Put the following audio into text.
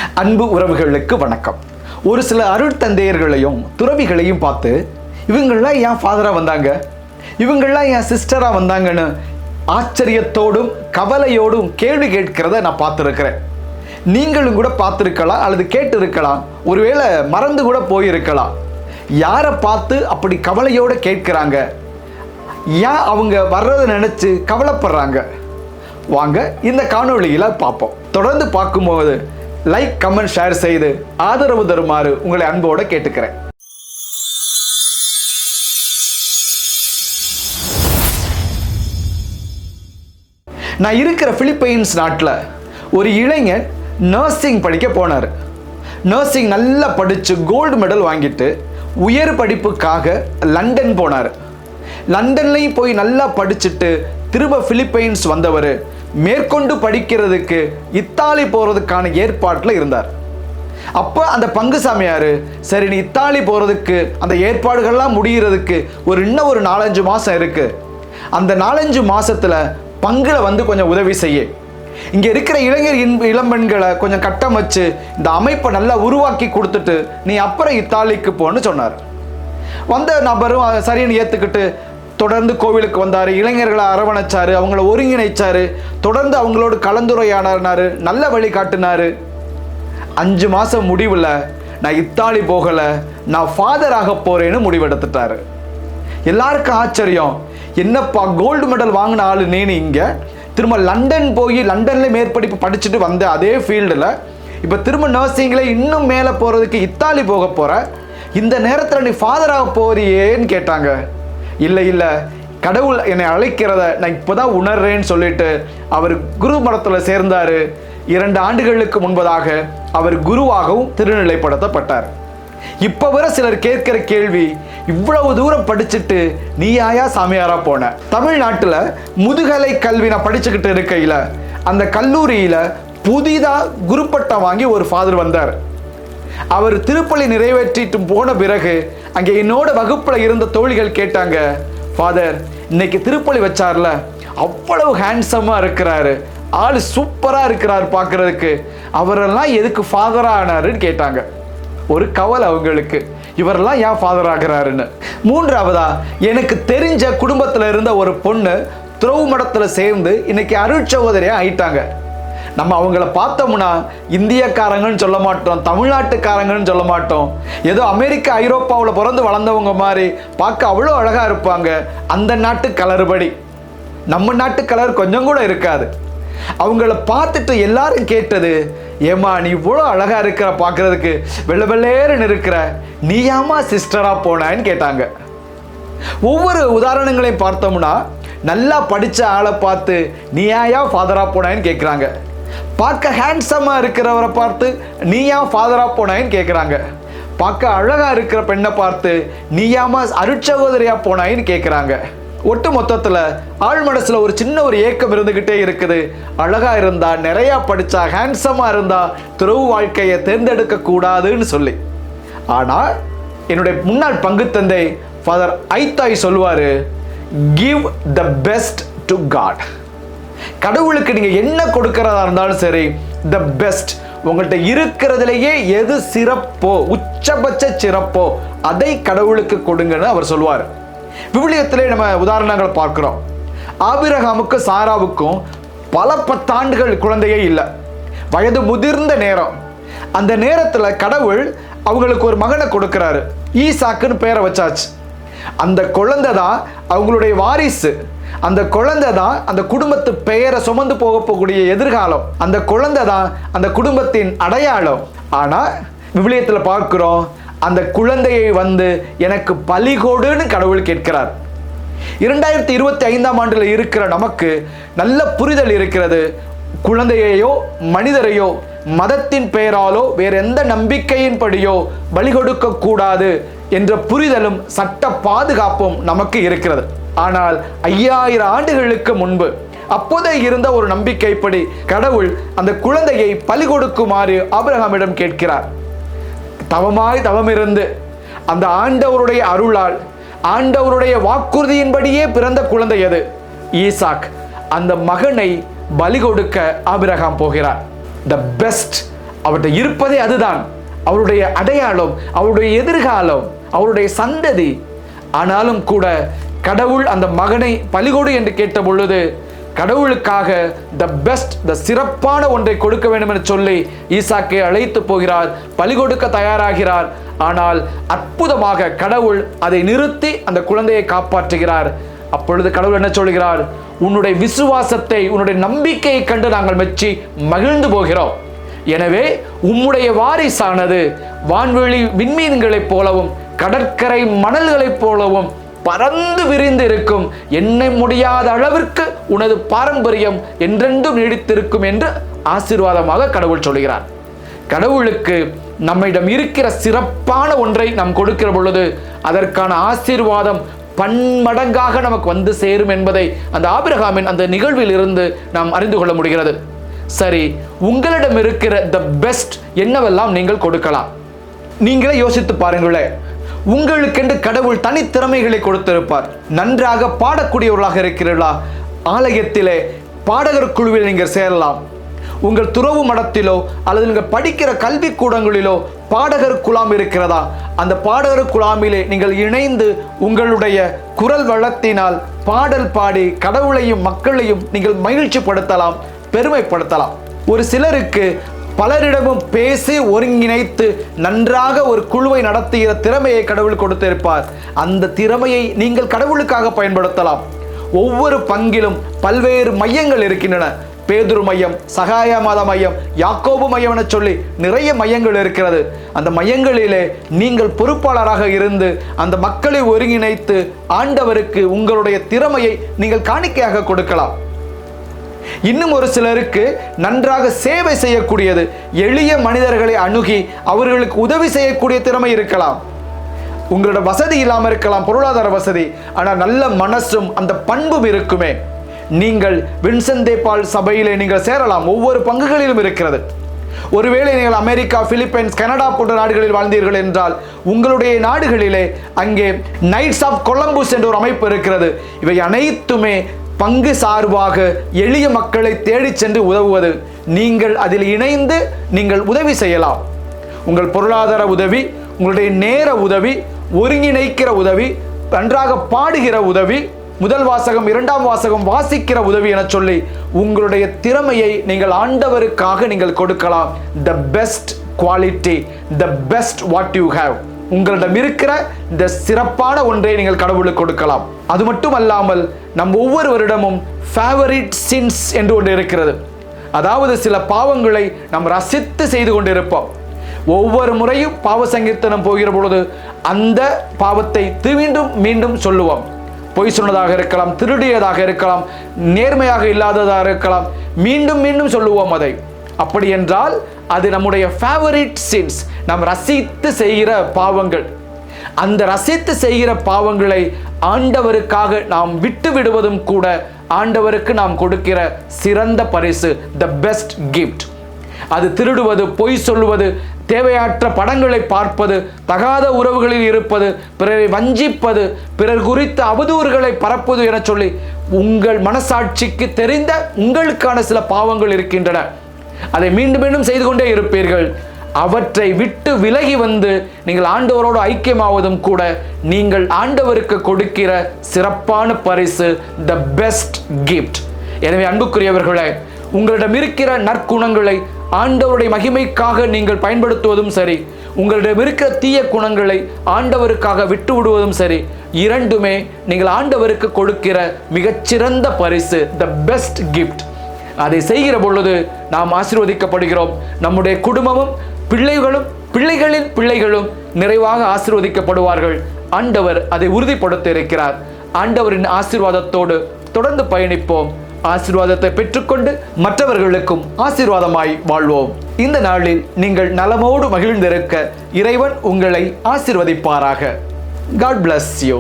அன்பு உறவுகளுக்கு வணக்கம். ஒரு சில அருட்தந்தையர்களையும் துறவிகளையும் பார்த்து இவங்களாம் ஏன் ஃபாதராக வந்தாங்க, இவங்களாம் ஏன் சிஸ்டராக வந்தாங்கன்னு ஆச்சரியத்தோடும் கவலையோடும் கேள்வி கேட்கிறத நான் பார்த்துருக்கிறேன். நீங்களும் கூட பார்த்துருக்கலாம் அல்லது கேட்டு இருக்கலாம், ஒருவேளை மறந்து கூட போயிருக்கலாம். யாரை பார்த்து அப்படி கவலையோடு கேட்குறாங்க, ஏன் அவங்க வர்றதை நினச்சி கவலைப்படுறாங்க? வாங்க இந்த காணொளியில் பார்ப்போம். தொடர்ந்து பார்க்கும்போது லைக், கமெண்ட், ஷேர் செய்து ஆதரவு தருமாறு உங்களை அன்போடு கேட்டுக்கிறேன். நான் இருக்கிற பிலிப்பைன்ஸ் நாட்டில் ஒரு இளைஞன் நர்சிங் படிக்க போனார். நர்சிங் நல்லா படித்து கோல்டு மெடல் வாங்கிட்டு உயர் படிப்புக்காக லண்டன் போனார். லண்டன்லையும் போய் நல்லா படிச்சுட்டு திரும்ப பிலிப்பைன்ஸ் வந்தவர் மேற்கொண்டு படிக்கிறதுக்கு இத்தாலி போகிறதுக்கான ஏற்பாட்டில் இருந்தார். அப்போ அந்த பங்கு சாமியார், சரி நீ இத்தாலி போகிறதுக்கு அந்த ஏற்பாடுகள்லாம் முடிகிறதுக்கு இன்னும் ஒரு 4-5 மாதம் இருக்குது, அந்த 4-5 மாதத்தில் பங்கில் வந்து கொஞ்சம் உதவி செய்ய, இங்கே இருக்கிற இளம்பெண்களை கொஞ்சம் கட்டமைச்சு இந்த அமைப்பை நல்லா உருவாக்கி கொடுத்துட்டு நீ அப்புறம் இத்தாலிக்கு போன்னு சொன்னார். வந்த நபரும் சரின்னு ஏற்றுக்கிட்டு தொடர்ந்து கோவிலுக்கு வந்தார். இளைஞர்களை அரவணைச்சார், அவங்கள ஒருங்கிணைச்சார், தொடர்ந்து அவங்களோடு கலந்துரையாடினார், நல்ல வழி காட்டினார். 5 மாதம் முடிவில் நான் இத்தாலி போகலை, நான் ஃபாதராக போகிறேன்னு முடிவெடுத்துட்டார். எல்லாருக்கும் ஆச்சரியம், என்னப்பா கோல்டு மெடல் வாங்கின ஆள் நீனு இங்கே திரும்ப லண்டன் போய் லண்டனில் மேற்படிப்பு படிச்சுட்டு வந்த அதே ஃபீல்டில் இப்போ திரும்ப நர்சிங்கில் இன்னும் மேலே போகிறதுக்கு இத்தாலி போக போகிற, இந்த நேரத்தில் நீ ஃபாதராக போறியேன்னு கேட்டாங்க. இல்லை கடவுள் என்னை அழைக்கிறத நான் இப்போ தான் உணர்றேன்னு சொல்லிட்டு அவர் குரு மடத்தில் சேர்ந்தார். 2 ஆண்டுகளுக்கு முன்பதாக அவர் குருவாகவும் திருநிலைப்படுத்தப்பட்டார். இப்போ வர சிலர் கேட்கிற கேள்வி, இவ்வளவு தூரம் படிச்சுட்டு நீ ஆயா சாமியாரா போன? தமிழ்நாட்டில் முதுகலை கல்வி நான் படிச்சுக்கிட்டு இருக்கையில் அந்த கல்லூரியில் புதிதாக குருப்பட்டம் வாங்கி ஒரு ஃபாதர் வந்தார். அவர் திருப்பலி நிறைவேற்றிட்டு போன பிறகு அங்கே என்னோட வகுப்பில் இருந்த தோழிகள் கேட்டாங்க, ஃபாதர் இன்னைக்கு திருப்பலி வச்சார்ல, அவ்வளவு ஹேண்ட்ஸமாக இருக்கிறாரு, ஆள் சூப்பராக இருக்கிறார் பார்க்குறதுக்கு, அவரெல்லாம் எதுக்கு ஃபாதராக ஆனாருன்னு கேட்டாங்க. ஒரு கவலை அவங்களுக்கு, இவரெல்லாம் ஏன் ஃபாதர் ஆகிறாருன்னு. 3வதா, எனக்கு தெரிஞ்ச குடும்பத்தில் இருந்த ஒரு பொண்ணு துறவு மடத்தில் சேர்ந்து இன்னைக்கு அருட்சகோதரியாக ஆயிட்டாங்க. நம்ம அவங்கள பார்த்தோம்னா இந்தியக்காரங்கன்னு சொல்ல மாட்டோம், தமிழ்நாட்டுக்காரங்கன்னு சொல்ல மாட்டோம், ஏதோ அமெரிக்கா ஐரோப்பாவில் பிறந்து வளர்ந்தவங்க மாதிரி பார்க்க அவ்வளோ அழகாக இருப்பாங்க. அந்த நாட்டு கலருபடி நம்ம நாட்டு கலர் கொஞ்சம் கூட இருக்காது. அவங்கள பார்த்துட்டு எல்லாரும் கேட்டது, ஏமா நீ இவ்வளோ அழகாக இருக்கிற, பார்க்குறதுக்கு வெள்ளை வெள்ளேறுன்னு இருக்கிற, நீ ஏமா சிஸ்டராக போனான்னு கேட்டாங்க. ஒவ்வொரு உதாரணங்களையும் பார்த்தோம்னா நல்லா படித்த ஆளை பார்த்து நீ ஏயா ஃபாதராக போனான்னு கேட்குறாங்க. பார்க்க ஹேண்ட்ஸமாக இருக்கிறவரை பார்த்து நீ ஏன் ஃபாதராக போனாயின்னு கேட்குறாங்க. பார்க்க அழகாக இருக்கிற பெண்ணை பார்த்து நீ ஏமா அருட்சகோதரியாக போனாயின்னு கேட்குறாங்க. ஒட்டு மொத்தத்தில் ஆழ் மனசில் ஒரு சின்ன ஏக்கம் இருந்துக்கிட்டே இருக்குது. அழகாக இருந்தா, நிறையா படித்தா, ஹேண்ட்ஸமாக இருந்தால் துறவு வாழ்க்கையை தேர்ந்தெடுக்க கூடாதுன்னு சொல்லி. ஆனால் என்னுடைய முன்னாள் பங்கு தந்தை ஃபாதர் ஐத்தாய் சொல்லுவார், give the best to God. கடவுளுக்கு நீங்கள் என்ன கொடுக்கறதா இருந்தாலும் சரி, த பெஸ்ட், உங்கள்கிட்ட இருக்கிறதுலையே எது சிறப்போ, உச்சபட்ச சிறப்போ அதை கடவுளுக்கு கொடுங்கன்னு அவர் சொல்லுவார். விவிலியத்திலே நம்ம உதாரணங்கள் பார்க்கிறோம். ஆபிரகாமுக்கும் சாராவுக்கும் பல 10 ஆண்டுகள் குழந்தையே இல்லை, வயது முதிர்ந்த நேரம். அந்த நேரத்தில் கடவுள் அவங்களுக்கு ஒரு மகனை கொடுக்கிறாரு, ஈசாக்குன்னு பேரை வச்சாச்சு. அந்த குழந்தை தான் அவங்களுடைய வாரிசு, அந்த குழந்தை தான் அந்த குடும்பத்து பெயரை சுமந்து போகக்கூடிய எதிர்காலம், அந்த குழந்தை தான் அந்த குடும்பத்தின் அடையாளம். ஆனால் விவிலியத்தில் பார்க்கிறோம், அந்த குழந்தையை வந்து எனக்கு பலிகொடுன்னு கடவுள் கேட்கிறார். 2025ஆம் ஆண்டில் இருக்கிற நமக்கு நல்ல புரிதல் இருக்கிறது. குழந்தையையோ மனிதரையோ மதத்தின் பெயராலோ வேற எந்த நம்பிக்கையின்படியோ பலி கொடுக்க கூடாது என்ற புரிதலும் சட்ட பாதுகாப்பும் நமக்கு இருக்கிறது. ஆனால் 5000 ஆண்டுகளுக்கு முன்பு அப்போதே இருந்த ஒரு நம்பிக்கைப்படி கடவுள் அந்த குழந்தையை பலி கொடுக்குமாறு ஆபிரகாமிடம் கேட்கிறார். தவமிருந்து அந்த ஆண்டவருடைய அருளால், ஆண்டவருடைய வாக்குறுதியின்படியே பிறந்த குழந்தை அது ஈசாக். அந்த மகனை பலி கொடுக்க ஆபிரகாம் போகிறார். த பெஸ்ட் அவர்கிட்ட இருப்பதே அதுதான், அவருடைய அடையாளம், அவருடைய எதிர்காலம், அவருடைய சந்ததி. ஆனாலும் கூட கடவுள் அந்த மகனை பலிகொடு என்று கேட்ட பொழுது கடவுளுக்காக த பெஸ்ட், த சிறப்பான ஒன்றை கொடுக்க வேண்டும் என்று சொல்லி ஈசாக்கை அழைத்து போகிறார், பலி கொடுக்க தயாராகிறார். ஆனால் அற்புதமாக கடவுள் அதை நிறுத்தி அந்த குழந்தையை காப்பாற்றுகிறார். அப்பொழுது கடவுள் என்ன சொல்கிறார்? உன்னுடைய விசுவாசத்தை, உன்னுடைய நம்பிக்கையை கண்டு நாங்கள் மெச்சி மகிழ்ந்து போகிறோம். எனவே உம்முடைய வாரிசானது வான்வெளி விண்மீன்களைப் போலவும் கடற்கரை மணல்களைப் போலவும் பறந்து விரிந்து இருக்கும், எண்ண முடியாத அளவிற்கு உனது பாரம்பரியம் என்றென்றும் நீடித்திருக்கும் என்று ஆசீர்வாதமாக கடவுள் சொல்கிறார். கடவுளுக்கு நம்மிடம் இருக்கிற சிறப்பான ஒன்றை நாம் கொடுக்கிற பொழுது அதற்கான ஆசீர்வாதம் பன்மடங்காக நமக்கு வந்து சேரும் என்பதை அந்த ஆபிரகாமின் அந்த நிகழ்வில் இருந்து நாம் அறிந்து கொள்ள முடிகிறது. சரி, உங்களிடம் இருக்கிற த பெஸ்ட் என்னவெல்லாம் நீங்கள் கொடுக்கலாம்? நீங்களே யோசித்து பாருங்களேன். உங்களுக்கென்று கடவுள் தனித்திறமைகளை கொடுத்திருப்பார். நன்றாக பாடக்கூடியவர்களாக இருக்கிறீர்களா? ஆலயத்திலே பாடகர் குழுவில் நீங்கள் சேரலாம். உங்கள் துறவு மடத்திலோ அல்லது நீங்கள் படிக்கிற கல்வி கூடங்களிலோ பாடகர் குழாம் இருக்கிறதா? அந்த பாடகர் குழாமிலே நீங்கள் இணைந்து உங்களுடைய குரல் வளத்தினால் பாடல் பாடி கடவுளையும் மக்களையும் நீங்கள் மகிழ்ச்சிப்படுத்தலாம், பெருமைப்படுத்தலாம். ஒரு சிலருக்கு பலரிடமும் பேசி ஒருங்கிணைத்து நன்றாக ஒரு குழுவை நடத்துகிற திறமையை கடவுள் கொடுத்திருப்பார். அந்த திறமையை நீங்கள் கடவுளுக்காக பயன்படுத்தலாம். ஒவ்வொரு பங்கிலும் பல்வேறு மையங்கள் இருக்கின்றன. பேதுரு மையம், சகாய மாதா மையம், யாக்கோபு மையம் என சொல்லி நிறைய மையங்கள் இருக்கிறது. அந்த மையங்களிலே நீங்கள் பொறுப்பாளராக இருந்து அந்த மக்களை ஒருங்கிணைத்து ஆண்டவருக்கு உங்களுடைய திறமையை நீங்கள் காணிக்கையாக கொடுக்கலாம். இன்னும் ஒரு சிலருக்கு நன்றாக சேவை செய்யக்கூடியது, எளிய மனிதர்களை அணுகி அவர்களுக்கு உதவி செய்யக்கூடிய திறமை இருக்கலாம். உங்களோட வசதி இல்லாமல் இருக்கலாம், பொருளாதார வசதி, ஆனால் நல்ல மனசும் அந்த பண்பும் இருக்குமே. நீங்கள் வின்சென்ட் தே பால் சபையிலே நீங்கள் சேரலாம். ஒவ்வொரு பங்குகளிலும் இருக்கிறது. ஒருவேளை நீங்கள் அமெரிக்கா, பிலிப்பைன்ஸ், கனடா போன்ற நாடுகளில் வாழ்ந்தீர்கள் என்றால் உங்களுடைய நாடுகளிலே அங்கே நைட்ஸ் ஆஃப் கொலம்பஸ் என்ற ஒரு அமைப்பு இருக்கிறது. இவை அனைத்துமே பங்கு சார்பாக எளிய மக்களை தேடி சென்று உதவுவது. நீங்கள் அதில் இணைந்து நீங்கள் உதவி செய்யலாம். உங்கள் பொருளாதார உதவி, உங்களுடைய நேர உதவி, ஒருங்கிணைக்கிற உதவி, நன்றாக பாடுகிற உதவி, முதல் வாசகம் இரண்டாம் வாசகம் வாசிக்கிற உதவி என சொல்லி உங்களுடைய திறமையை நீங்கள் ஆண்டவருக்காக நீங்கள் கொடுக்கலாம். The best quality, the best what you have. உங்களிடம் இருக்கிற இந்த சிறப்பான ஒன்றை நீங்கள் கடவுளுக்கு கொடுக்கலாம். அது மட்டும் அல்லாமல் நம் ஒவ்வொருவரிடமும் ஃபேவரிட் சின்ஸ் என்று ஒன்று இருக்கிறது. அதாவது சில பாவங்களை நாம் ரசித்து செய்து கொண்டிருப்போம். ஒவ்வொரு முறையும் பாவ சங்கீர்த்தனம் போகிற பொழுது அந்த பாவத்தை மீண்டும் மீண்டும் சொல்லுவோம். பொய் சொன்னதாக இருக்கலாம், திருடியதாக இருக்கலாம், நேர்மையாக இல்லாததாக இருக்கலாம், மீண்டும் மீண்டும் சொல்லுவோம் அதை. அப்படி என்றால் அது நம்முடைய ஃபேவரிட் சின்ஸ், நாம் ரசித்து செய்கிற பாவங்கள். அந்த ரசித்து செய்கிற பாவங்களை ஆண்டவருக்காக நாம் விட்டு விடுவதும் கூட ஆண்டவருக்கு நாம் கொடுக்கிற சிறந்த பரிசு, த பெஸ்ட் கிஃப்ட். அது திருடுவது, பொய் சொல்லுவது, தேவையற்ற படங்களை பார்ப்பது, தகாத உறவுகளில் இருப்பது, பிறரை வஞ்சிப்பது, பிறர் குறித்த அவதூறுகளை பரப்புவது என சொல்லி உங்கள் மனசாட்சிக்கு தெரிந்த உங்களுக்கான சில பாவங்கள் இருக்கின்றன. அதை மீண்டும் மீண்டும் செய்து கொண்டே இருப்பீர்கள். அவற்றை விட்டு விலகி வந்து நீங்கள் ஆண்டவரோடு ஐக்கியமாவதும் கூட நீங்கள் ஆண்டவருக்கு கொடுக்கிற சிறப்பான பரிசு, த பெஸ்ட் கிஃப்ட். எனவே அன்புக்குரியவர்களே, உங்களிடம் இருக்கிற நற்குணங்களை ஆண்டவருடைய மகிமைக்காக நீங்கள் பயன்படுத்துவதும் சரி, உங்களிடம் இருக்கிற தீய குணங்களை ஆண்டவருக்காக விட்டு விடுவதும் சரி, இரண்டுமே நீங்கள் ஆண்டவருக்கு கொடுக்கிற மிகச்சிறந்த பரிசு, த பெஸ்ட் கிஃப்ட். அதை செய்கிற பொழுது நாம் ஆசீர்வதிக்கப்படுகிறோம். நம்முடைய குடும்பமும் பிள்ளைகளும் பிள்ளைகளின் பிள்ளைகளும் நிறைவாக ஆசீர்வதிக்கப்படுவார்கள். ஆண்டவர் அதை உறுதிப்படுத்த இருக்கிறார். ஆண்டவரின் ஆசீர்வாதத்தோடு தொடர்ந்து பயணிப்போம். ஆசீர்வாதத்தை பெற்றுக்கொண்டு மற்றவர்களுக்கும் ஆசீர்வாதமாய் வாழ்வோம். இந்த நாளில் நீங்கள் நலமோடு மகிழ்ந்திருக்க இறைவன் உங்களை ஆசீர்வதிப்பாராக. God bless you.